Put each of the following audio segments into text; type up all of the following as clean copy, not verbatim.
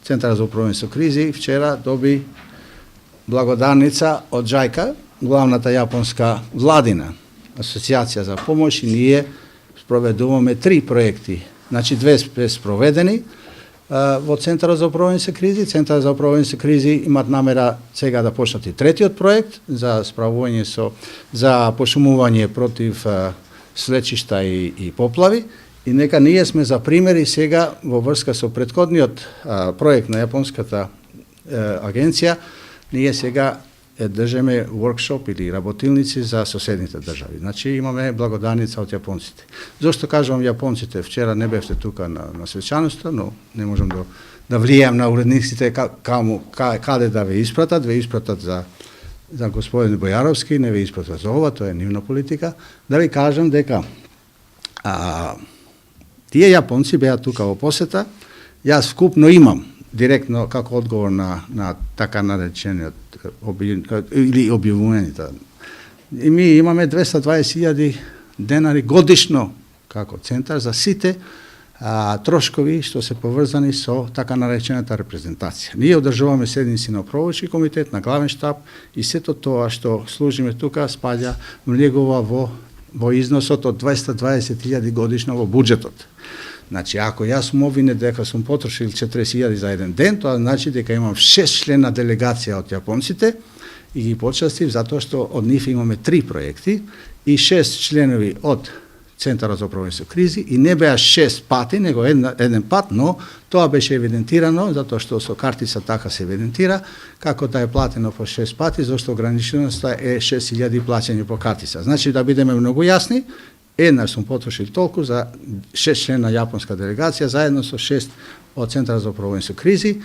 Centar za управление со кризи вчера доби благодарница од JICA, главната јапонска владина асоциација за помош, и ние спроведуваме 3 проекти. Значи 2 спроведени во Центарот за управление со кризи. Центар за управление со кризи имат намера сега да почнат и третиот проект за справување за пошумување против слечишта и поплави. И нека ние сме за примери сега во врска со претходниот проект на јапонската агенција, ние сега држиме воркшоп или работилници за соседните држави. Значи имаме благодарница од јапонците. Зошто кажувам јапонците? Вчера не бевте тука на свечаноста, но не можам да влијам на уредниците каде да ве испратат за господин Бојаровски, не ве испратат за ова, тоа е нивна политика. Да ви кажам дека тие јапонци беа тука во посета, јас вкупно имам директно како одговор на така наречениот или објавувањето. И ми имаме 220.000 денари годишно како центар за сите трошкови што се поврзани со така наречената репрезентација. Ние одржуваме седници на управувачки комитет, на главен штаб, и сето тоа што служиме тука спаѓа влегува во износот од 220.000 годишно во буџетот. Значи, ако јас сум обвинет дека сум потрошил 40.000 за еден ден, тоа значи дека имам 6 члена делегација од јапонците и ги почастив затоа што од нив имаме 3 проекти и 6 членови од Центарот за управление со кризи, и не беа 6 пати, него еден пат, но тоа беше евидентирано, затоа што со картица така се евидентира, како да е платено по 6 пати, зашто ограниченоста е 6.000 плаќање по картица. Значи, да бидеме многу јасни, еднаш сум потрошил толку за 6 члена јапонска делегација, заедно со 6 од Центарот за управление со кризи,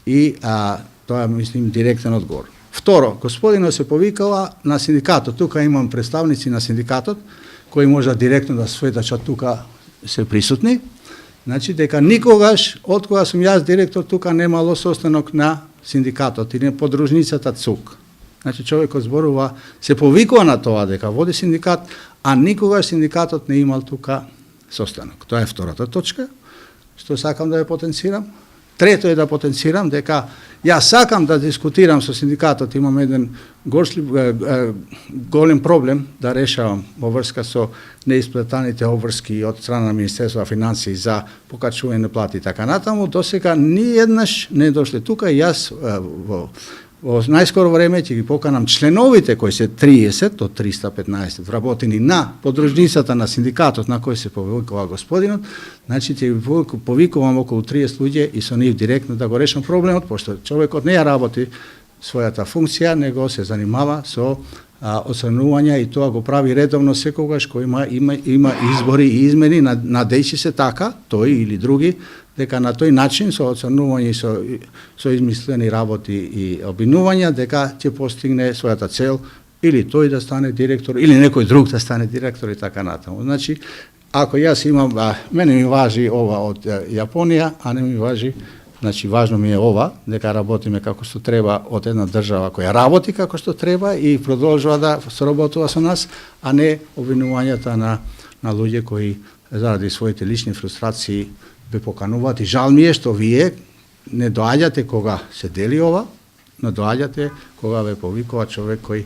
и тоа мислим директен одговор. Второ, господинот се повикала на синдикатот. Тука имам представници на синдикатот, кои може директно да сведочат тука се присутни. Значи, дека никогаш, од кога сум јас директор, тука немало состанок на синдикатот или на подружницата ЦУК. Значи, човекот зборува, се повикува на тоа дека води синдикат, а никогаш синдикатот не имал тука состанок. Тоа е втората точка, што сакам да ја потенцирам. Трето е да потенцирам дека јас сакам да дискутирам со синдикатот, имам еден голем проблем да решавам во врска со неисплатаните обврски од страна на Министерство на финансии за покачување на плати и така натаму. Досега ни еднаш не дошле тука и јас во најскоро време ќе ги поканам членовите кои се 30 од 315 вработени на подружницата на синдикатот на кој се повикува господинот. Значи ќе ги повикувам околу 30 луѓе и со нив директно да го решам проблемот, пошто човекот не ја работи својата функција, него се занимава со осрнување и тоа го прави редовно секогаш кој има избори и измени, надејќи се така, тој или други, дека на тој начин со оцрнување и со измислени работи и обвинувања дека ќе постигне својата цел, или тој да стане директор или некој друг да стане директор и така натаму. Значи, ако јас имам, мене ми важи ова од Јапонија, а не ми важи, значи важно ми е ова, дека работиме како што треба од една држава која работи како што треба и продолжува да соработува со нас, а не обвинувањата на луѓе кои заради своите лични фрустрации ве покануваат. И жал ми е што вие не доаѓате кога се дели ова, но доаѓате кога ве повикува човек кој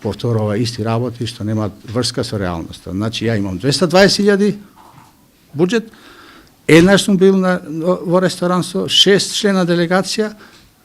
повторува исти работи што нема врска со реалноста. Значи, ја имам 220.000 буџет, еднаш сум бил во ресторан со 6 члена делегација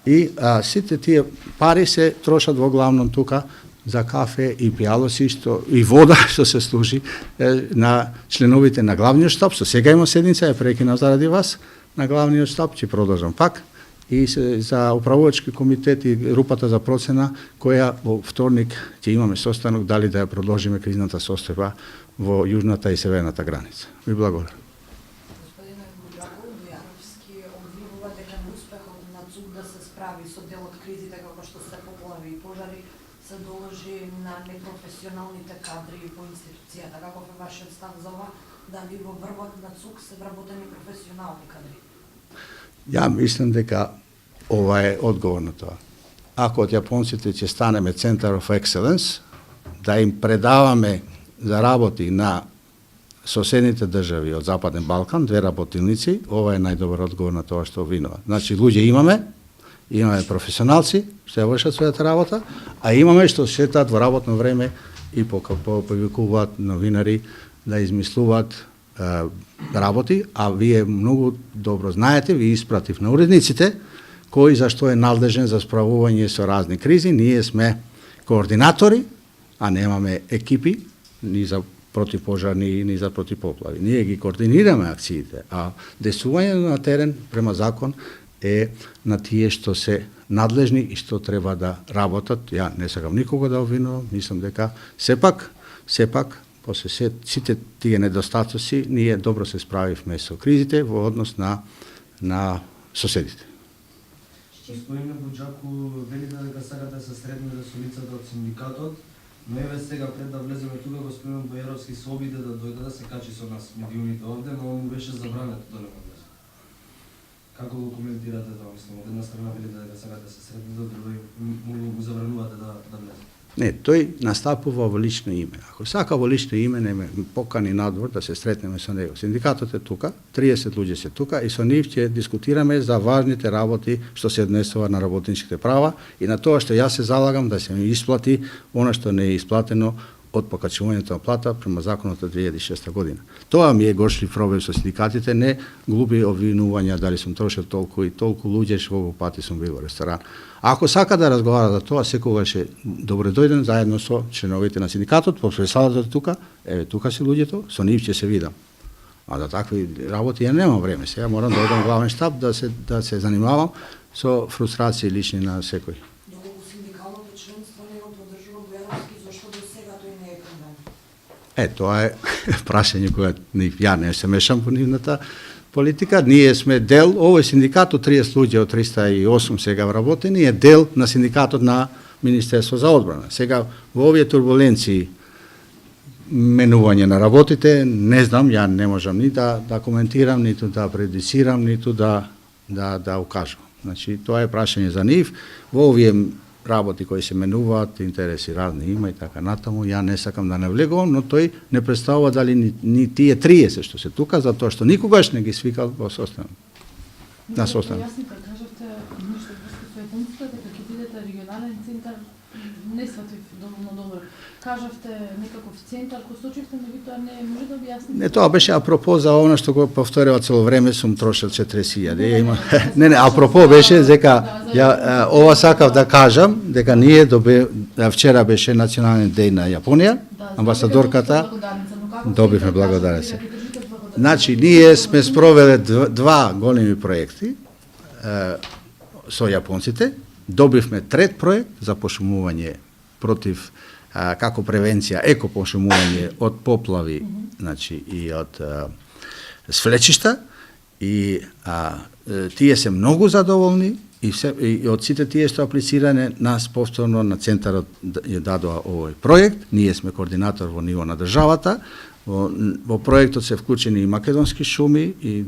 и сите тие пари се трошат во главном тука за кафе и пијалоси и вода што се служи на членовите на главниот штаб. Со сега има седница, ја прекинав заради вас, на главниот штаб, ќе продолжам пак, и за управувачки комитет и групата за процена, која во вторник ќе имаме состанок дали да ја продолжиме кризната состојба во јужната и северната граница. Ви благодарам. Господине Бојаровски обвинува дека неуспехот на ЦУК да се справи со дел од кризите како што се поплави и пожари се доложи на непрофесионалните кадри по институцијата. Каков е вашиот став за ова? Дали во врвот на ЦУК се вработени професионални кадри? Ја мислам дека ова е одговор на тоа. Ако од јапонците ќе станеме Center of Excellence, да им предаваме за работи на соседните држави од Западен Балкан, 2 работилници, ова е најдобар одговор на тоа што винува. Значи, луѓе имаме професионалци, што ја вршат својата работа, а имаме што сетат во работно време и повикуваат новинари да измислуваат работи, а вие многу добро знаете, ви испратив на уредниците, кој зашто е надлежен за справување со разни кризи. Ние сме координатори, а немаме екипи, ни за противпожарни, ни за противпоплави. Ние ги координираме акциите, а действувањето на терен према закон е на тие што се надлежни и што треба да работат. Ја не сакам никога да обвинувам, мислам дека сепак, после сите тие недостатоци, ние добро се справивме со кризите во однос на соседите. Господине Буџаку, велите дека сакате се сретнете со лицата од синдикатот, но еве сега пред да влеземе тука, господин Бојаровски се обиде да дојде да се качи со нас медиумите овде, но му беше забрането да не влезе. Како го коментирате тоа, мислам, од една страна велите дека сакате се сретнете, од друга му забранувате да влезе? Не, тој настапува во лично име. Ако сака во лично име, не ме покани надвор да се сретнеме со него. Синдикатот е тука, 30 луѓе се тука и со нив ќе дискутираме за важните работи што се однесува на работничките права и на тоа што јас се залагам да се ми исплати она што не е исплатено од покачувањето на плата према законот од 2006 година. Тоа ми е горшлив проблем со синдикатите, не глупи обвинувања дали сум трошил толку и толку луѓе, колку пати сум бил во ресторан. Ако сака да разговара за тоа, секогаш е добре дојден заедно со членовите на синдикатот, после салата тука, еве тука се луѓето, со нив ќе се видам. А за такви работи ја немам време, сега морам да одам главен штаб да се занимавам со фрустрации лични на секој. Тоа е прашање кога ја не се мешам во нивната политика. Ние сме дел, овој синдикат од 30 луѓе од 308 сега работи, ние е дел на синдикатот на Министерство за одбрана. Сега во овие турбуленции менување на работите, не знам, ја не можам ни да коментирам, ниту да предицирам, ниту да укажам. Значи, тоа е прашање за нив. Во овие работи кои се менуваат, интереси разни има и така натаму, ја не сакам да не влегувам, но тој не представува дали ни тие 30 што се тука, затоа што никогаш не ги свикал во состав. На состав. Јасно кажавте нешто врска со Јапонците, дека ќе бидете регионален центар, не сватив доволно добро. Кажавте некаков центар, кој сочивте, меѓутоа не може да објасните? Не, тоа беше апропо за она што го повторува цело време, сум трошил 40.000. Не, апропо беше дека ја ова сакав да кажам, дека ние вчера беше национален ден на Јапонија, амбасадорката, добивме благодарница. Значи, ние сме спровеле два големи проекти со јапонците, добивме трет проект за пошумување против како превенција, екопошумување од поплави, значи и од свлечишта, и тие се многу задоволни и од сите тие што аплициране, нас повторно на центарот ја дадоа овој проект, ние сме координатор во ниво на државата. Во проектот се вклучени и Македонски шуми и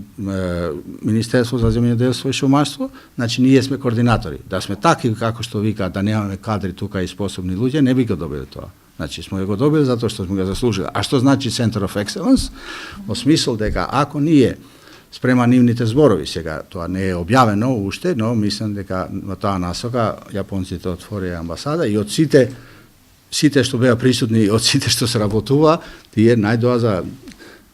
Министерство за земјоделство и шумарство, значи ние сме координатори. Да сме такви како што вика, да немаме кадри тука и способни луѓе, не би го добили тоа. Значи сме го добили затоа што сме го заслужили. А што значи Center of Excellence? Во смисол дека ако ние спрема нивните зборови, сега тоа не е објавено уште, но мислам дека во таа насока јапонците отворија амбасада и од сите што беа присутни, од сите што се работува, тие најдоа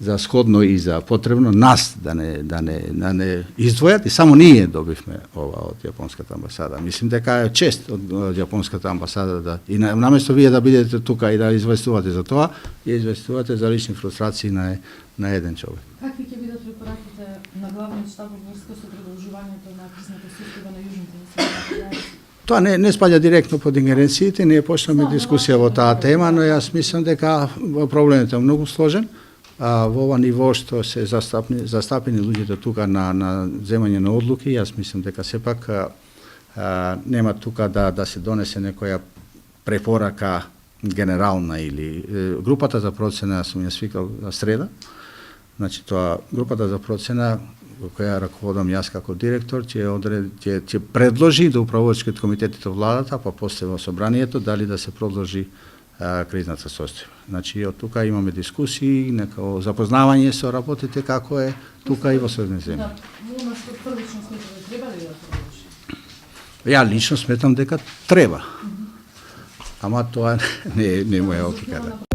за сходно и за потребно нас да не издвојат и само ние добивме ова од јапонската амбасада. Мислим дека е чест од јапонската амбасада и наместо вие да бидете тука и да известувате за тоа, ја известувате за лични фрустрации на еден човек. Какви ќе бидат препораките на главниот штаб во врска со продолжувањето на кризната состојба на јужните населени? Тоа не спаѓа директно под ингеренциите, ние почнаме дискусија во таа тема, но јас мислам дека проблемот е многу сложен. Во ова ниво што се застапени луѓето тука на земање на одлуки, јас мислам дека сепак нема тука да се донесе некоја препорака генерална или групата за процена, сум ја свикал на среда. Значи тоа групата за процена во која раководам јас како директор ќе предложи до управувачкиот комитет и до владата, па после во собранието дали да се продолжи кризната состојба. Значи, од тука имаме дискусии, некако запознавање со работите како е тука и во соседни земји. Она што првично сметате, треба ли да продолжи? Ја лично сметам дека треба. Ама тоа не е моја опика.